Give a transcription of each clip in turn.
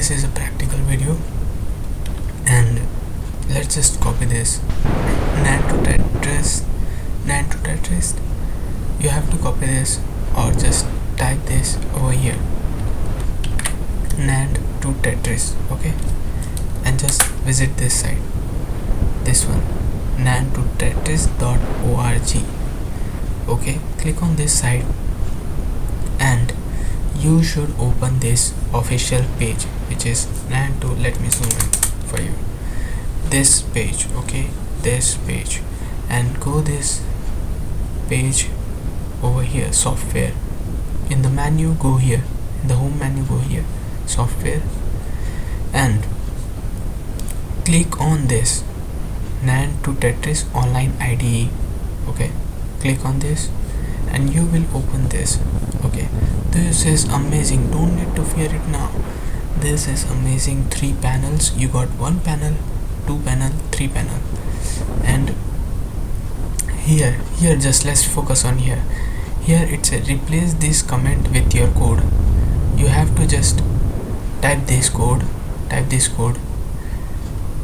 this is a practical video, and let's just copy this. nand2tetris. You have to copy this or just type this over here, nand2tetris, okay, and just visit this site, this one, nand2tetris.org. okay, click on this site and you should open this official page, which is nand2. Let me zoom in for you. This page, okay, this page, and go this page over here, software. In the menu, go here. In the home menu, go here, software, and click on this nand2tetris Online IDE. okay, click on this and you will open this. okay, this is amazing, don't need to fear it now. This is amazing. 3 panels, you got 1 panel, 2 panel, 3 panel. And here just let's focus on here. Here it's a replace this comment with your code. You have to just type this code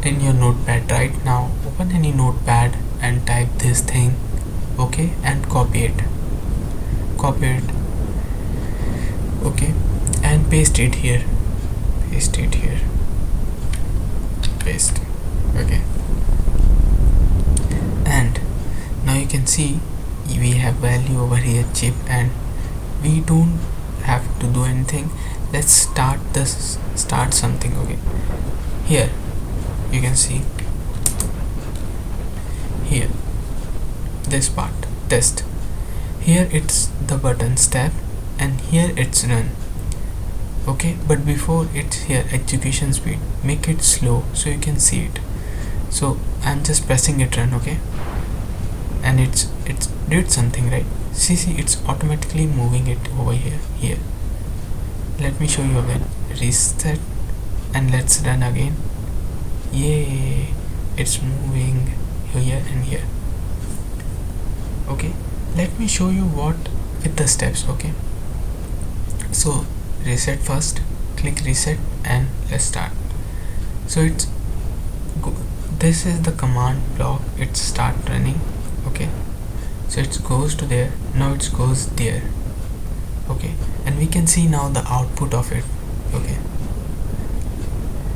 in your notepad right now. Open any notepad and type this thing, okay, and copy it, okay, and paste it here, paste, okay. And now you can see we have value over here, chip, and we don't have to do anything. Let's start something. okay, here you can see here this part, test. Here it's the button step and here it's run, okay, but before it's here execution speed, make it slow so you can see it. So I'm just pressing it run, okay, and it's did something, right? See, it's automatically moving it over here. Let me show you again. Reset and let's run again. Yay, it's moving here and here. okay, let me show you what with the steps. okay, so reset first, click reset, and let's start. So it's this is the command block, it start running. okay, so it goes to there, now it goes there. okay, and we can see now the output of it. okay,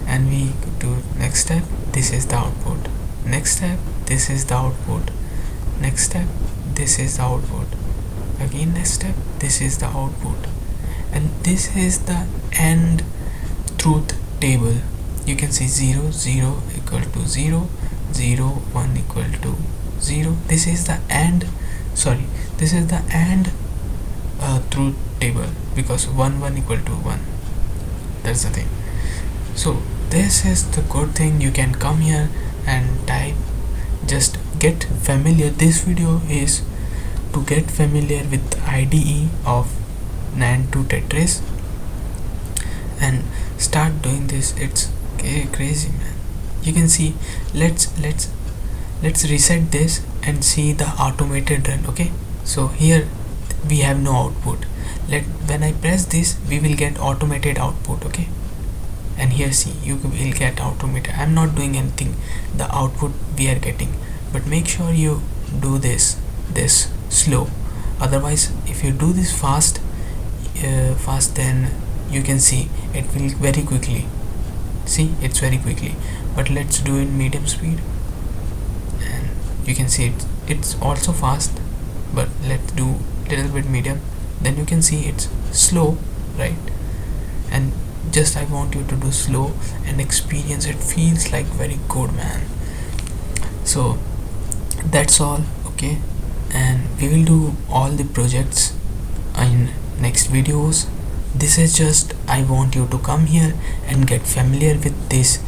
and we do next step, this is the output. Next step, this is the output. Next step, this is the output. Again next step, this is the output. And this is the end truth table. You can see 0 0 equal to 0, 0 1 equal to 0. This is the end, sorry, this is the end truth table, because 1 1 equal to 1. That's the thing. So this is the good thing. You can come here and type, just get familiar. This video is to get familiar with IDE of nand2tetris and start doing this. It's crazy, man. You can see, let's reset this and see the automated run. okay, so here we have no output. When I press this, we will get automated output. okay, and here see, you will get automated. I'm not doing anything, the output we are getting. But make sure you do this slow, otherwise if you do this fast, then you can see it will very quickly. See, it's very quickly. But let's do in medium speed, and you can see it's also fast, but let's do little bit medium, then you can see it's slow, right? And just I want you to do slow and experience it. Feels like very good, man. So that's all. okay, and we will do all the projects in next videos. This is just I want you to come here and get familiar with this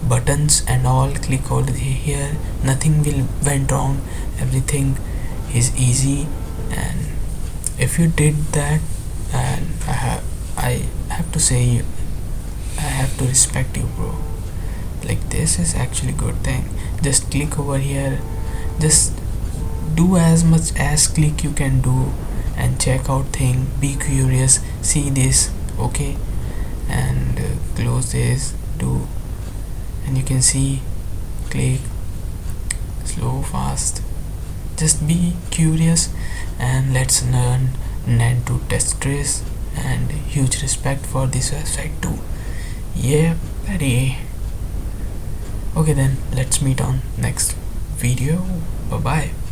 buttons and all. Click over here, nothing will went wrong, everything is easy. And if you did that, and I have to say, I have to respect you, bro. Like, this is actually good thing. Just click over here, just do as much as click you can do and check out thing, be curious, see this. okay, and close this, do, and you can see, click, slow, fast. Just be curious and let's learn nand2tetris, and huge respect for this website too. Yeah, buddy. Okay then, let's meet on next video. Bye bye.